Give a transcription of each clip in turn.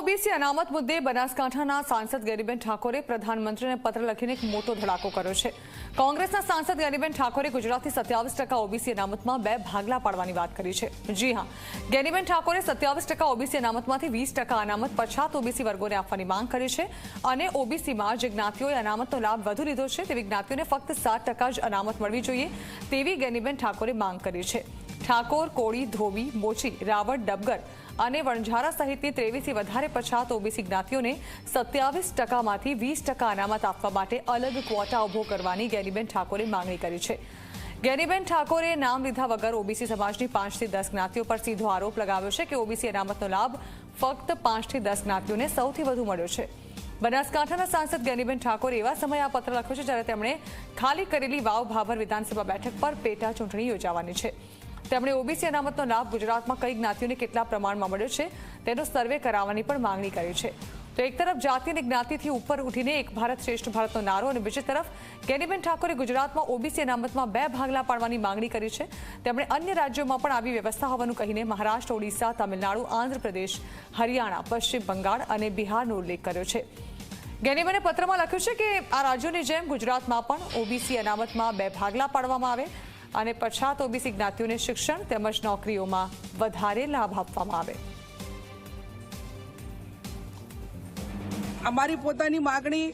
OBC અનામત મુદ્દે બનાસકાંઠાના સાંસદ ગેનીબેન ઠાકોરે પ્રધાનમંત્રીને પત્ર લખીને એક મોટો ધડાકો કર્યો છે। કોંગ્રેસના સાંસદ ગેનીબેન ઠાકોરે ગુજરાતની 27% ઓબીસી અનામતમાં 2 ભાગલા પાડવાની વાત કરી છે। જી હા, ગેનીબેન ઠાકોરે 27% ઓબીસી અનામતમાંથી 20% અનામત પછાત ઓબીસી વર્ગોને આપવાની માંગ કરી છે અને ઓબીસીમાં જે જ્ઞાતિઓએ અનામતનો લાભ વધુ લીધો છે તેવી જ્ઞાતિઓને ફક્ત 7% જ અનામત મળવી જોઈએ તેવી ગેનીબેન ઠાકોરે માંગ કરી છે। ઠાકોર, કોળી, ધોબી, મોચી, રાવળ, ડબગર અને વણઝારા સહિતની 23 થી વધારે પછાત ઓબીસી જ્ઞાતિઓને 27%માંથી 20% અનામત આપવા માટે અલગ ક્વોટા ઉભો કરવાની ગેનીબેન ઠાકોરે માંગણી કરી છે। ગેનીબેન ઠાકોરે નામ લીધા વગર ઓબીસી સમાજની 5 થી 10 જ્ઞાતિઓ પર સીધો આરોપ લગાવ્યો છે કે ઓબીસી અનામતનો લાભ ફક્ત 5 થી 10 જ્ઞાતિઓને સૌથી વધુ મળ્યો છે। બનાસકાંઠાના સાંસદ ગેનીબેન ઠાકોરે એવા સમયે આ પત્ર લખ્યો છે જ્યારે તેમણે ખાલી કરેલી વાવ ભાભર વિધાનસભા બેઠક પર પેટા ચૂંટણી યોજાવાની છે। તેમણે ઓબીસી અનામતનો લાભ ગુજરાતમાં કઈ જ્ઞાતિઓને કેટલા પ્રમાણમાં મળ્યો છે તેનો સર્વે કરાવવાની પણ માંગણી કરી છે। તો એક તરફ જાતિ અને જ્ઞાતિથી ઉપર ઉઠીને એક ભારત શ્રેષ્ઠ ભારતનો નારો અને બીજી તરફ ગેનીબેન ઠાકોરે ગુજરાતમાં ઓબીસી અનામતમાં 2 ભાગલા પાડવાની માંગણી કરી છે। તેમણે અન્ય રાજ્યોમાં પણ આવી વ્યવસ્થા હોવાનું કહીને મહારાષ્ટ્ર, ઓડિશા, તમિલનાડુ, આંધ્રપ્રદેશ, હરિયાણા, પશ્ચિમ બંગાળ અને બિહારનો ઉલ્લેખ કર્યો છે। ગેનીબેને પત્રમાં લખ્યું છે કે આ રાજ્યોની જેમ ગુજરાતમાં પણ ઓબીસી અનામતમાં 2 ભાગલા પાડવામાં આવે અને પછાત ઓબીસી જ્ઞાતિઓને શિક્ષણ તેમજ નોકરીઓમાં વધારે લાભ આપવામાં આવે। અમારી પોતાની માગણી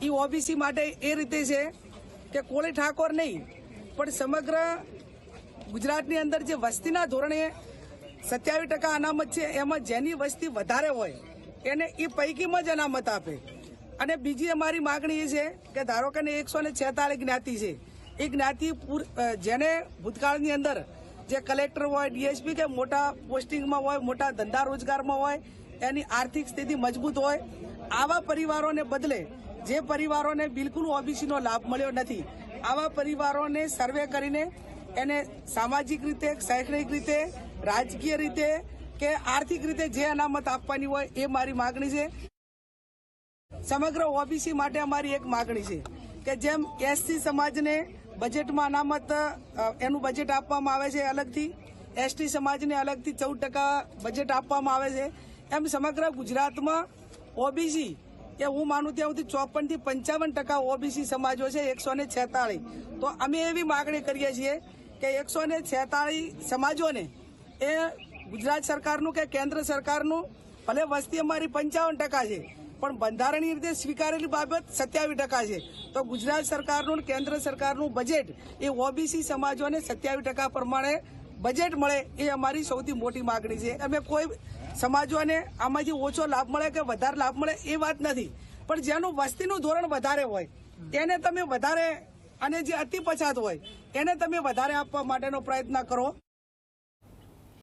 એ ઓબીસી માટે એ રીતે છે કે કોળી ઠાકોર નહીં પણ સમગ્ર ગુજરાતની અંદર જે વસ્તીના ધોરણે 27% અનામત છે એમાં જેની વસ્તી વધારે હોય એને એ પૈકીમાં જ અનામત આપે। અને બીજી અમારી માગણી એ છે કે ધારો કે 146 જ્ઞાતિ છે એ જ્ઞાતિ જેને ભૂતકાળની અંદર જે કલેક્ટર હોય, ડીએસપી કે મોટા પોસ્ટિંગમાં હોય, મોટા ધંધા રોજગારમાં હોય, એની આર્થિક સ્થિતિ મજબૂત હોય, આવા પરિવારોને બદલે જે પરિવારોને બિલકુલ ઓબીસીનો લાભ મળ્યો નથી આવા પરિવારોને સર્વે કરીને એને સામાજિક રીતે, શૈક્ષણિક રીતે, રાજકીય રીતે કે આર્થિક રીતે જે અનામત આપવાની હોય એ મારી માગણી છે। સમગ્ર ઓબીસી માટે અમારી એક માગણી છે કે જેમ એસસી સમાજને બજેટમાં અનામત એનું બજેટ આપવામાં આવે છે અલગથી, એસટી સમાજને અલગથી 14% બજેટ આપવામાં આવે છે, એમ સમગ્ર ગુજરાતમાં ઓબીસી એ હું માનું ત્યાં સુધી 54 થી 55% ઓબીસી સમાજો છે 146। તો અમે એવી માગણી કરીએ છીએ કે 146 સમાજોને એ ગુજરાત સરકારનું કે કેન્દ્ર સરકારનું ભલે વસ્તી અમારી 55% છે પણ બંધારણીય રીતે સ્વીકારેલી બાબત 27% છે। તો ગુજરાત સરકારનું કેન્દ્ર સરકારનું બજેટ એ ઓબીસી સમાજોને 27% પ્રમાણે બજેટ મળે એ અમારી સૌથી મોટી માગણી છે। અમે કોઈ સમાજોને આમાંથી ઓછો લાભ મળે કે વધારે લાભ મળે એ વાત નથી, પણ જેનું વસ્તીનું ધોરણ વધારે હોય એને તમે વધારે અને જે અતિ પછાત હોય એને તમે વધારે આપવા માટેનો પ્રયત્ન કરો।